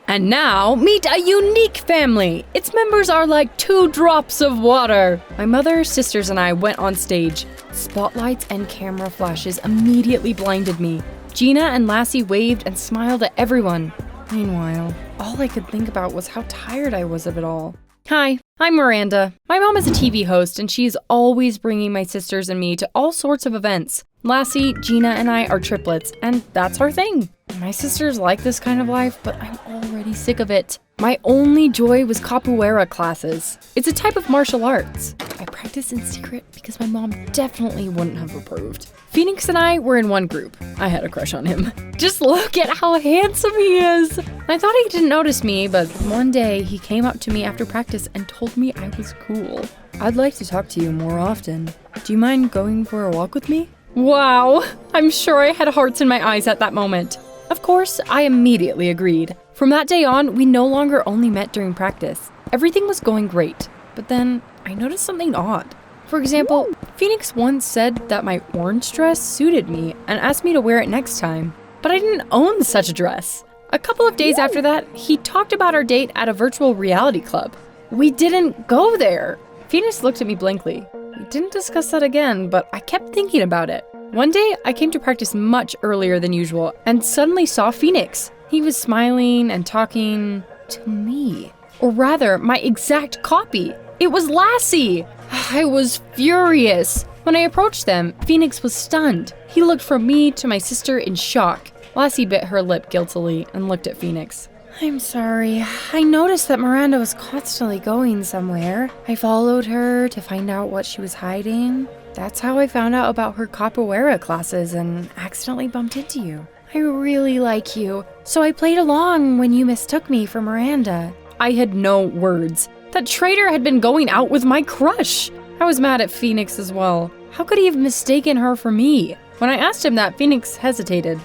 And now, meet a unique family. Its members are like 2 drops of water. My mother, sisters, and I went on stage. Spotlights and camera flashes immediately blinded me. Gina and Lassie waved and smiled at everyone. Meanwhile, all I could think about was how tired I was of it all. Hi, I'm Miranda. My mom is a TV host, and she's always bringing my sisters and me to all sorts of events. Lassie, Gina, and I are triplets, and that's our thing. My sisters like this kind of life, but I'm already sick of it. My only joy was capoeira classes. It's a type of martial arts. I practice in secret because my mom definitely wouldn't have approved. Phoenix and I were in one group. I had a crush on him. Just look at how handsome he is. I thought he didn't notice me, but one day he came up to me after practice and told me I was cool. I'd like to talk to you more often. Do you mind going for a walk with me? Wow, I'm sure I had hearts in my eyes at that moment. Of course, I immediately agreed. From that day on, we no longer only met during practice. Everything was going great, but then I noticed something odd. For example, Phoenix once said that my orange dress suited me and asked me to wear it next time, but I didn't own such a dress. A couple of days after that, he talked about our date at a virtual reality club. We didn't go there. Phoenix looked at me blankly. We didn't discuss that again, but I kept thinking about it. One day, I came to practice much earlier than usual and suddenly saw Phoenix. He was smiling and talking to me, or rather, my exact copy. It was Lassie. I was furious. When I approached them, Phoenix was stunned. He looked from me to my sister in shock. Lassie bit her lip guiltily and looked at Phoenix. I'm sorry. I noticed that Miranda was constantly going somewhere. I followed her to find out what she was hiding. That's how I found out about her capoeira classes and accidentally bumped into you. I really like you, so I played along when you mistook me for Miranda. I had no words. That traitor had been going out with my crush. I was mad at Phoenix as well. How could he have mistaken her for me? When I asked him that, Phoenix hesitated.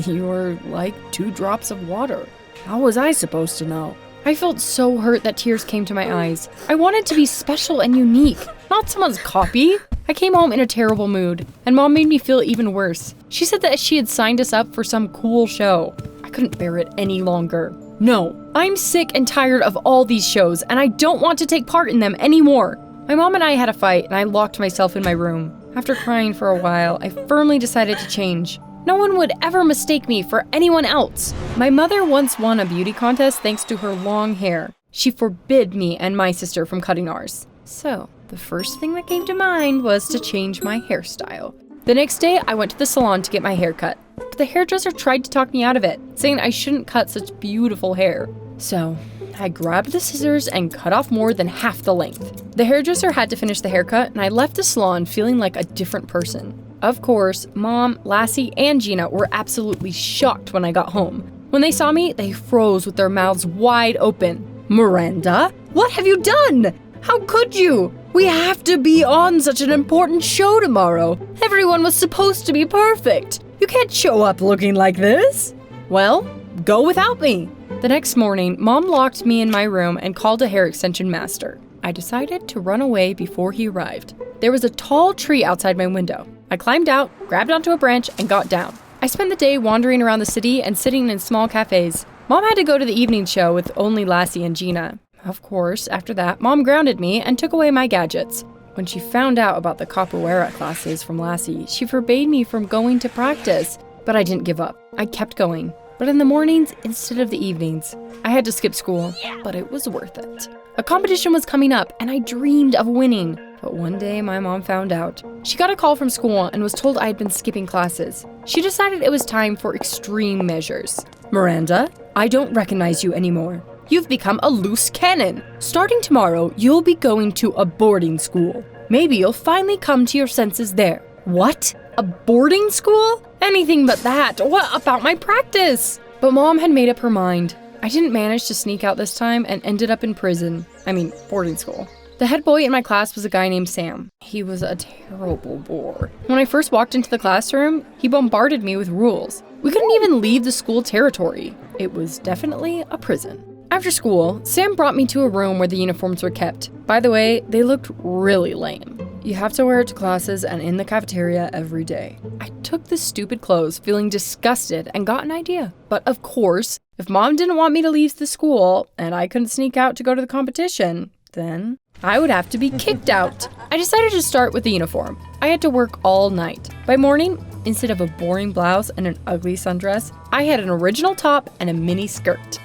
You were like 2 drops of water. How was I supposed to know? I felt so hurt that tears came to my eyes. I wanted to be special and unique, not someone's copy. I came home in a terrible mood, and Mom made me feel even worse. She said that she had signed us up for some cool show. I couldn't bear it any longer. No, I'm sick and tired of all these shows, and I don't want to take part in them anymore. My mom and I had a fight, and I locked myself in my room. After crying for a while, I firmly decided to change. No one would ever mistake me for anyone else. My mother once won a beauty contest thanks to her long hair. She forbid me and my sister from cutting ours. So, the first thing that came to mind was to change my hairstyle. The next day, I went to the salon to get my hair cut, but the hairdresser tried to talk me out of it, saying I shouldn't cut such beautiful hair. So, I grabbed the scissors and cut off more than half the length. The hairdresser had to finish the haircut, and I left the salon feeling like a different person. Of course, Mom, Lassie, and Gina were absolutely shocked when I got home. When they saw me, they froze with their mouths wide open. Miranda, what have you done? How could you? We have to be on such an important show tomorrow. Everyone was supposed to be perfect. You can't show up looking like this. Well, go without me. The next morning, Mom locked me in my room and called a hair extension master. I decided to run away before he arrived. There was a tall tree outside my window. I climbed out, grabbed onto a branch, and got down. I spent the day wandering around the city and sitting in small cafes. Mom had to go to the evening show with only Lassie and Gina. Of course, after that, Mom grounded me and took away my gadgets. When she found out about the capoeira classes from Lassie, she forbade me from going to practice. But I didn't give up. I kept going. But in the mornings instead of the evenings. I had to skip school, but it was worth it. A competition was coming up, and I dreamed of winning. But one day, my mom found out. She got a call from school and was told I had been skipping classes. She decided it was time for extreme measures. Miranda, I don't recognize you anymore. You've become a loose cannon. Starting tomorrow, you'll be going to a boarding school. Maybe you'll finally come to your senses there. What? A boarding school? Anything but that. What about my practice? But Mom had made up her mind. I didn't manage to sneak out this time and ended up in prison. Boarding school. The head boy in my class was a guy named Sam. He was a terrible bore. When I first walked into the classroom, he bombarded me with rules. We couldn't even leave the school territory. It was definitely a prison. After school, Sam brought me to a room where the uniforms were kept. By the way, they looked really lame. You have to wear it to classes and in the cafeteria every day. I took took the stupid clothes, feeling disgusted, and got an idea. But of course, if Mom didn't want me to leave the school and I couldn't sneak out to go to the competition, then I would have to be kicked out. I decided to start with the uniform. I had to work all night. By morning, instead of a boring blouse and an ugly sundress, I had an original top and a mini skirt.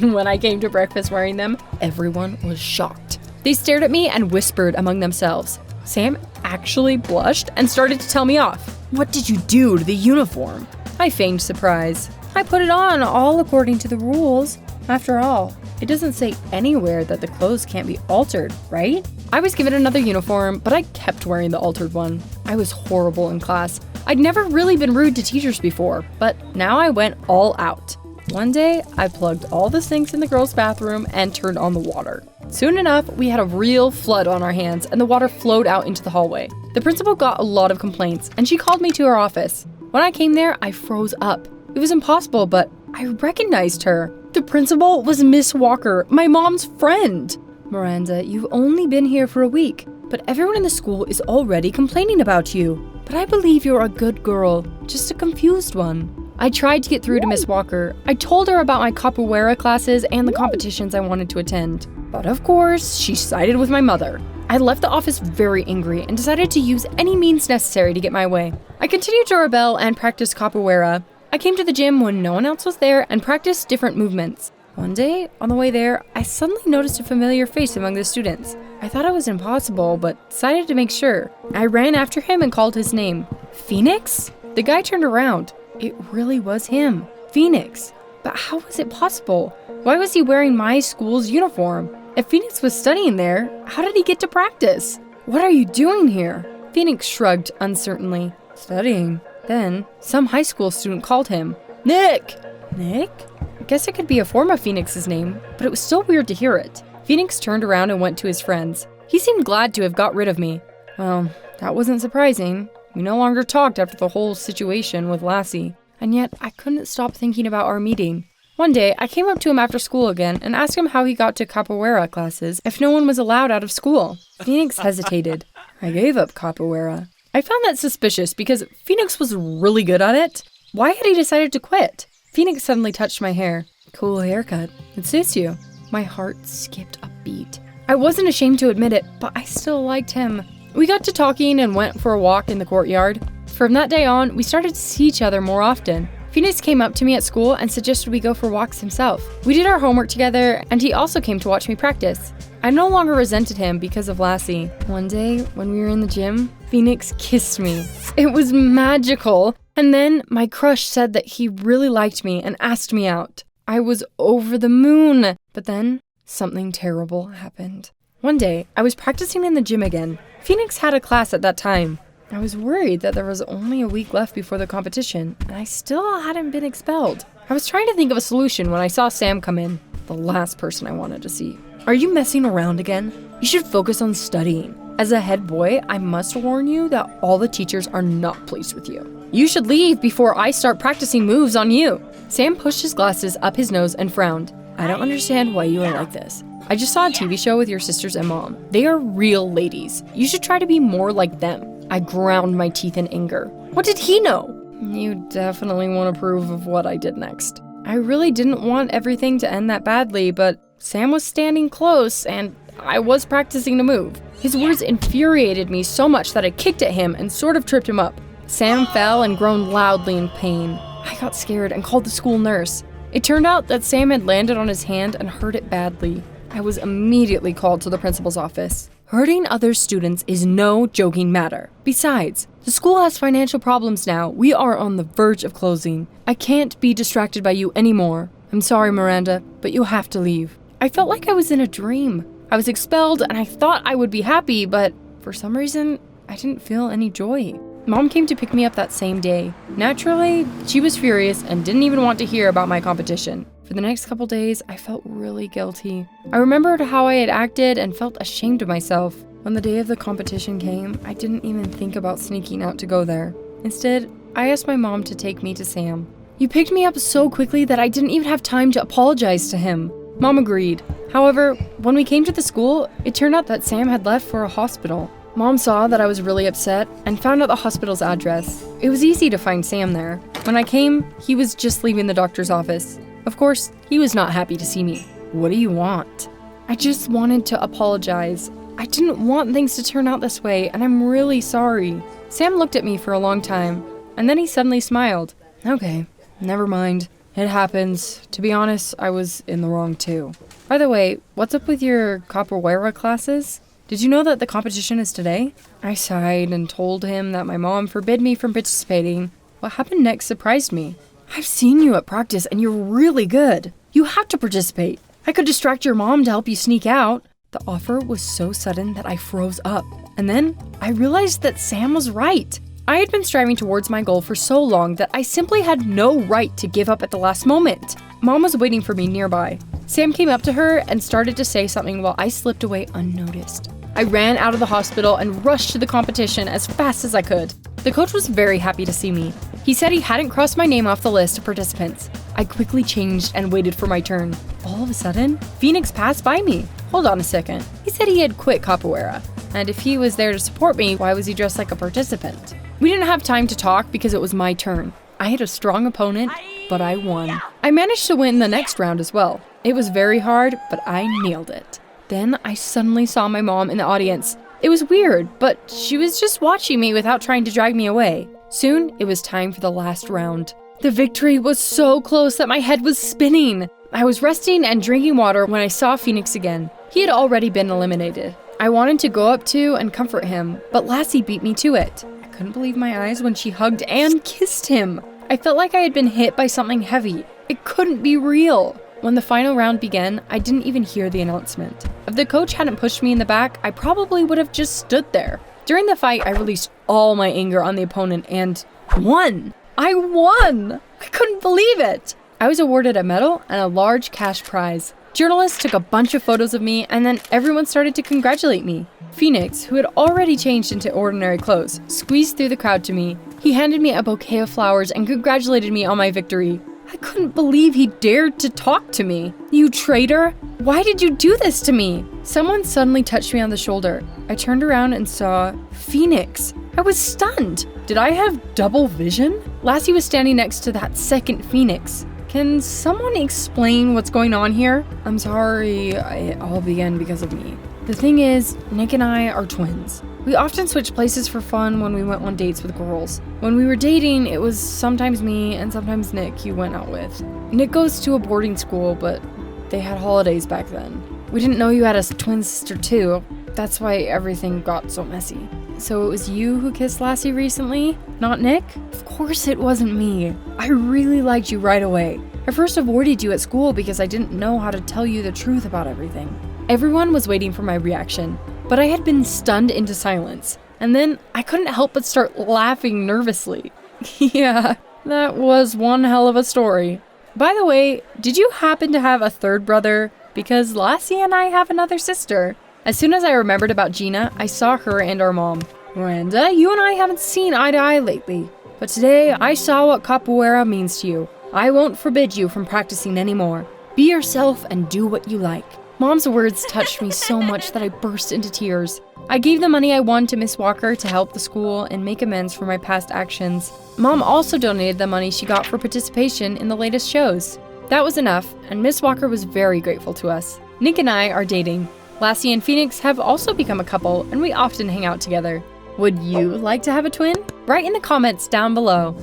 When I came to breakfast wearing them, everyone was shocked. They stared at me and whispered among themselves. Sam actually blushed and started to tell me off. "What did you do to the uniform?" I feigned surprise. "I put it on all according to the rules. After all, it doesn't say anywhere that the clothes can't be altered, right?" I was given another uniform, but I kept wearing the altered one. I was horrible in class. I'd never really been rude to teachers before, but now I went all out. One day, I plugged all the sinks in the girls' bathroom and turned on the water. Soon enough, we had a real flood on our hands and the water flowed out into the hallway. The principal got a lot of complaints and she called me to her office. When I came there, I froze up. It was impossible, but I recognized her. The principal was Miss Walker, my mom's friend. "Miranda, you've only been here for a week, but everyone in the school is already complaining about you. But I believe you're a good girl, just a confused one." I tried to get through to Miss Walker. I told her about my capoeira classes and the competitions I wanted to attend. But of course, she sided with my mother. I left the office very angry and decided to use any means necessary to get my way. I continued to rebel and practice capoeira. I came to the gym when no one else was there and practiced different movements. One day, on the way there, I suddenly noticed a familiar face among the students. I thought it was impossible, but decided to make sure. I ran after him and called his name. "Phoenix?" The guy turned around. It really was him, Phoenix. But how was it possible? Why was he wearing my school's uniform? If Phoenix was studying there, how did he get to practice? "What are you doing here?" Phoenix shrugged uncertainly. "Studying." Then, some high school student called him. "Nick!" Nick? I guess it could be a form of Phoenix's name, but it was still weird to hear it. Phoenix turned around and went to his friends. He seemed glad to have got rid of me. Well, that wasn't surprising. We no longer talked after the whole situation with Lassie, and yet I couldn't stop thinking about our meeting. One day, I came up to him after school again and asked him how he got to capoeira classes if no one was allowed out of school. Phoenix hesitated. "I gave up capoeira." I found that suspicious because Phoenix was really good at it. Why had he decided to quit? Phoenix suddenly touched my hair. "Cool haircut. It suits you." My heart skipped a beat. I wasn't ashamed to admit it, but I still liked him. We got to talking and went for a walk in the courtyard. From that day on, we started to see each other more often. Phoenix came up to me at school and suggested we go for walks himself. We did our homework together, and he also came to watch me practice. I no longer resented him because of Lassie. One day, when we were in the gym, Phoenix kissed me. It was magical. And then my crush said that he really liked me and asked me out. I was over the moon. But then, something terrible happened. One day, I was practicing in the gym again. Phoenix had a class at that time. I was worried that there was only a week left before the competition, and I still hadn't been expelled. I was trying to think of a solution when I saw Sam come in, the last person I wanted to see. "Are you messing around again? You should focus on studying. As a head boy, I must warn you that all the teachers are not pleased with you. You should leave before I start practicing moves on you." Sam pushed his glasses up his nose and frowned. "I don't understand why you are like this. I just saw a TV show with your sisters and mom. They are real ladies. You should try to be more like them." I ground my teeth in anger. What did he know? You definitely won't approve of what I did next. I really didn't want everything to end that badly, but Sam was standing close and I was practicing to move. His words infuriated me so much that I kicked at him and sort of tripped him up. Sam fell and groaned loudly in pain. I got scared and called the school nurse. It turned out that Sam had landed on his hand and hurt it badly. I was immediately called to the principal's office. Hurting other students is no joking matter. Besides, the school has financial problems now. We are on the verge of closing. I can't be distracted by you anymore. I'm sorry, Miranda, but you have to leave. I felt like I was in a dream. I was expelled and I thought I would be happy, but for some reason, I didn't feel any joy. Mom came to pick me up that same day. Naturally, she was furious and didn't even want to hear about my competition. For the next couple days, I felt really guilty. I remembered how I had acted and felt ashamed of myself. When the day of the competition came, I didn't even think about sneaking out to go there. Instead, I asked my mom to take me to Sam. "You picked me up so quickly that I didn't even have time to apologize to him." Mom agreed. However, when we came to the school, it turned out that Sam had left for a hospital. Mom saw that I was really upset and found out the hospital's address. It was easy to find Sam there. When I came, he was just leaving the doctor's office. Of course, he was not happy to see me. "What do you want?" "I just wanted to apologize. I didn't want things to turn out this way, and I'm really sorry." Sam looked at me for a long time, and then he suddenly smiled. "Okay, never mind. It happens. To be honest, I was in the wrong too. By the way, what's up with your capoeira classes? Did you know that the competition is today?" I sighed and told him that my mom forbid me from participating. What happened next surprised me. "I've seen you at practice and you're really good. You have to participate. I could distract your mom to help you sneak out." The offer was so sudden that I froze up. And then I realized that Sam was right. I had been striving towards my goal for so long that I simply had no right to give up at the last moment. Mom was waiting for me nearby. Sam came up to her and started to say something while I slipped away unnoticed. I ran out of the hospital and rushed to the competition as fast as I could. The coach was very happy to see me. He said he hadn't crossed my name off the list of participants. I quickly changed and waited for my turn. All of a sudden, Phoenix passed by me. Hold on a second. He said he had quit capoeira. And if he was there to support me, why was he dressed like a participant? We didn't have time to talk because it was my turn. I had a strong opponent, but I won. I managed to win the next round as well. It was very hard, but I nailed it. Then I suddenly saw my mom in the audience. It was weird, but she was just watching me without trying to drag me away. Soon, it was time for the last round. The victory was so close that my head was spinning. I was resting and drinking water when I saw Phoenix again. He had already been eliminated. I wanted to go up to and comfort him, but Lassie beat me to it. I couldn't believe my eyes when she hugged and kissed him. I felt like I had been hit by something heavy. It couldn't be real. When the final round began, I didn't even hear the announcement. If the coach hadn't pushed me in the back, I probably would have just stood there. During the fight, I released all my anger on the opponent and won! I won! I couldn't believe it! I was awarded a medal and a large cash prize. Journalists took a bunch of photos of me, and then everyone started to congratulate me. Phoenix, who had already changed into ordinary clothes, squeezed through the crowd to me. He handed me a bouquet of flowers and congratulated me on my victory. I couldn't believe he dared to talk to me. "You traitor! Why did you do this to me?" Someone suddenly touched me on the shoulder. I turned around and saw Phoenix. I was stunned. Did I have double vision? Lassie was standing next to that second Phoenix. "Can someone explain what's going on here?" "I'm sorry, it all began because of me. The thing is, Nick and I are twins. We often switched places for fun when we went on dates with girls. When we were dating, it was sometimes me and sometimes Nick you went out with. Nick goes to a boarding school, but they had holidays back then. We didn't know you had a twin sister too. That's why everything got so messy." "So it was you who kissed Lassie recently, not Nick?" "Of course it wasn't me. I really liked you right away. I first avoided you at school because I didn't know how to tell you the truth about everything." Everyone was waiting for my reaction, but I had been stunned into silence. And then I couldn't help but start laughing nervously. Yeah, that was one hell of a story. By the way, did you happen to have a third brother? Because Lassie and I have another sister. As soon as I remembered about Gina, I saw her and our mom. "Miranda, you and I haven't seen eye to eye lately. But today, I saw what capoeira means to you. I won't forbid you from practicing anymore. Be yourself and do what you like." Mom's words touched me so much that I burst into tears. I gave the money I won to Miss Walker to help the school and make amends for my past actions. Mom also donated the money she got for participation in the latest shows. That was enough, and Miss Walker was very grateful to us. Nick and I are dating. Lassie and Phoenix have also become a couple, and we often hang out together. Would you like to have a twin? Write in the comments down below.